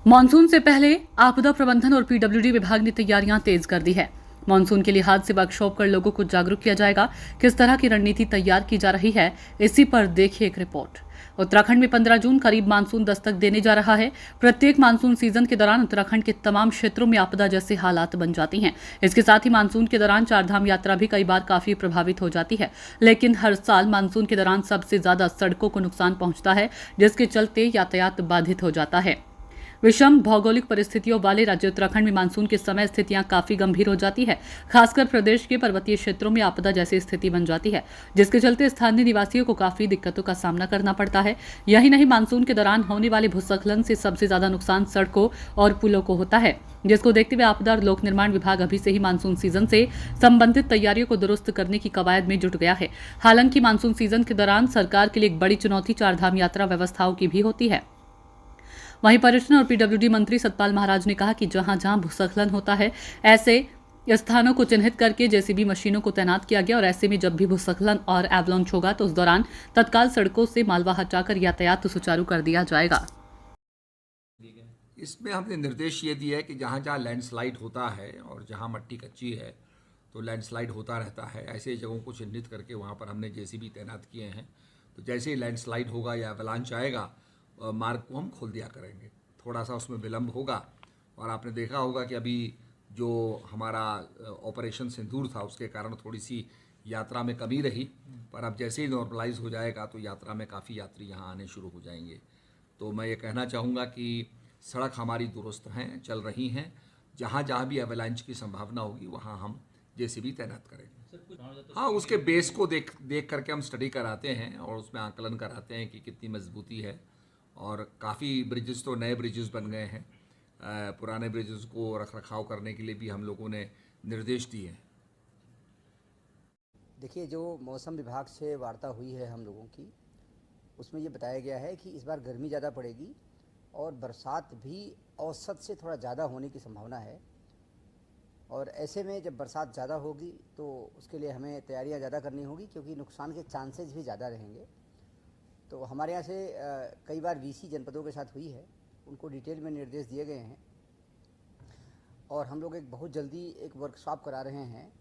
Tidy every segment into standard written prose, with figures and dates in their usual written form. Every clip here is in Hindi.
मानसून से पहले आपदा प्रबंधन और पीडब्ल्यूडी विभाग ने तैयारियां तेज कर दी है। मानसून के लिहाज से वर्कशॉप कर लोगों को जागरूक किया जाएगा। किस तरह की रणनीति तैयार की जा रही है, इसी पर देखिए एक रिपोर्ट। उत्तराखंड में 15 जून करीब मानसून दस्तक देने जा रहा है। प्रत्येक मानसून सीजन के दौरान उत्तराखंड के तमाम क्षेत्रों में आपदा जैसे हालात बन जाती हैं। इसके साथ ही मानसून के दौरान चारधाम यात्रा भी कई बार काफी प्रभावित हो जाती है। लेकिन हर साल मानसून के दौरान सबसे ज्यादा सड़कों को नुकसान पहुंचता है, जिसके चलते यातायात बाधित हो जाता है। विषम भौगोलिक परिस्थितियों वाले राज्य उत्तराखंड में मानसून के समय स्थितियां काफी गंभीर हो जाती है। खासकर प्रदेश के पर्वतीय क्षेत्रों में आपदा जैसी स्थिति बन जाती है, जिसके चलते स्थानीय निवासियों को काफी दिक्कतों का सामना करना पड़ता है। यही नहीं, मानसून के दौरान होने वाले भूस्खलन से सबसे ज्यादा नुकसान सड़कों और पुलों को होता है, जिसको देखते हुए आपदा और लोक निर्माण विभाग अभी से ही मानसून सीजन से संबंधित तैयारियों को दुरुस्त करने की कवायद में जुट गया है। हालांकि मानसून सीजन के दौरान सरकार के लिए एक बड़ी चुनौती चारधाम यात्रा व्यवस्थाओं की भी होती है। वहीं पर्यटन और पीडब्ल्यूडी मंत्री सतपाल महाराज ने कहा कि जहां जहां भूस्खलन होता है, ऐसे स्थानों को चिन्हित करके जेसीबी मशीनों को तैनात किया गया और ऐसे में जब भी भूस्खलन और एवलांच होगा तो उस दौरान तत्काल सड़कों से मालवा हटाकर यातायात सुचारू कर दिया जाएगा। इसमें हमने निर्देश ये दिया है कि जहाँ जहाँ लैंडस्लाइड होता है और जहाँ मट्टी कच्ची है तो लैंडस्लाइड होता रहता है, ऐसे जगहों को चिन्हित करके वहाँ पर हमने जेसीबी तैनात किए हैं। तो जैसे ही लैंडस्लाइड होगा या एवलांच आएगा, मार्ग को हम खोल दिया करेंगे। थोड़ा सा उसमें विलम्ब होगा और आपने देखा होगा कि अभी जो हमारा ऑपरेशन सिंदूर था उसके कारण थोड़ी सी यात्रा में कमी रही, पर अब जैसे ही नॉर्मलाइज हो जाएगा तो यात्रा में काफ़ी यात्री यहाँ आने शुरू हो जाएंगे। तो मैं ये कहना चाहूँगा कि सड़क हमारी दुरुस्त हैं, चल रही हैं। जहाँ जहाँ भी एवलांच की संभावना होगी वहाँ हम जेसीबी तैनात करेंगे। हाँ, उसके बेस को देख करके हम स्टडी कराते हैं और उसमें आकलन कराते हैं कि कितनी मजबूती है। और काफ़ी ब्रिजेस तो नए ब्रिजेस बन गए हैं। पुराने ब्रिजेस को रखरखाव करने के लिए भी हम लोगों ने निर्देश दिए हैं। देखिए, जो मौसम विभाग से वार्ता हुई है हम लोगों की, उसमें ये बताया गया है कि इस बार गर्मी ज़्यादा पड़ेगी और बरसात भी औसत से थोड़ा ज़्यादा होने की संभावना है। और ऐसे में जब बरसात ज़्यादा होगी तो उसके लिए हमें तैयारियां ज़्यादा करनी होगी, क्योंकि नुकसान के चांसेस भी ज़्यादा रहेंगे। तो हमारे यहाँ से कई बार वीसी जनपदों के साथ हुई है, उनको डिटेल में निर्देश दिए गए हैं और हम लोग एक बहुत जल्दी एक वर्कशॉप करा रहे हैं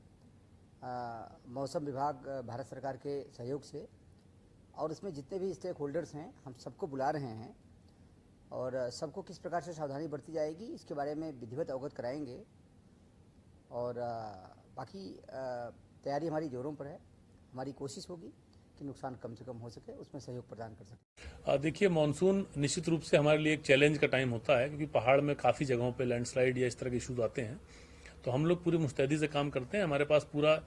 मौसम विभाग भारत सरकार के सहयोग से, और इसमें जितने भी स्टेक होल्डर्स हैं हम सबको बुला रहे हैं और सबको किस प्रकार से सावधानी बरती जाएगी इसके बारे में विधिवत अवगत कराएंगे। और बाकी तैयारी हमारी जोरों पर है। हमारी कोशिश होगी कि नुकसान कम से कम हो सके, उसमें सहयोग प्रदान कर सके। देखिए, मानसून निश्चित रूप से हमारे लिए एक चैलेंज का टाइम होता है, क्योंकि पहाड़ में काफ़ी जगहों पे लैंडस्लाइड या इस तरह के इश्यूज आते हैं। तो हम लोग पूरी मुस्तैदी से काम करते हैं। हमारे पास पूरा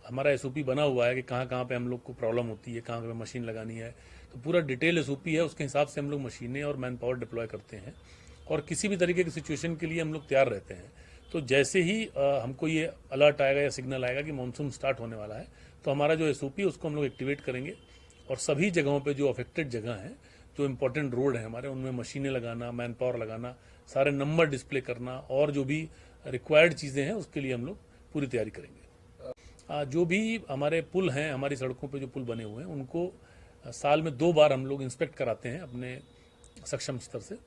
हमारा एसओपी बना हुआ है कि कहाँ कहाँ पे हम लोग को प्रॉब्लम होती है, कहाँ पे मशीन लगानी है। तो पूरा डिटेल एसओपी है, उसके हिसाब से हम लोग मशीनें और मैन पावर डिप्लॉय करते हैं और किसी भी तरीके की सिचुएशन के लिए हम लोग तैयार रहते हैं। तो जैसे ही हमको ये अलर्ट आएगा या सिग्नल आएगा कि मानसून स्टार्ट होने वाला है, तो हमारा जो एसओपी है उसको हम लोग एक्टिवेट करेंगे और सभी जगहों पे जो अफेक्टेड जगह हैं, जो इंपॉर्टेंट रोड है हमारे, उनमें मशीनें लगाना, मैन पावर लगाना, सारे नंबर डिस्प्ले करना और जो भी रिक्वायर्ड चीज़ें हैं उसके लिए हम लोग पूरी तैयारी करेंगे। जो भी हमारे पुल हैं, हमारी सड़कों पे जो पुल बने हुए हैं, उनको साल में 2 बार हम लोग इंस्पेक्ट कराते हैं अपने सक्षम स्तर से।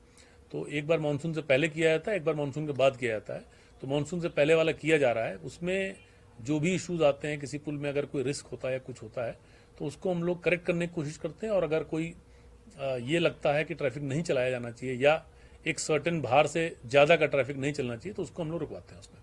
तो एक बार मानसून से पहले किया जाता है, एक बार मानसून के बाद किया जाता है। तो मानसून से पहले वाला किया जा रहा है, उसमें जो भी इश्यूज आते हैं, किसी पुल में अगर कोई रिस्क होता है या कुछ होता है तो उसको हम लोग करेक्ट करने की कोशिश करते हैं। और अगर कोई ये लगता है कि ट्रैफिक नहीं चलाया जाना चाहिए या एक सर्टेन भार से ज़्यादा का ट्रैफिक नहीं चलना चाहिए तो उसको हम लोग रुकवाते हैं उसमें।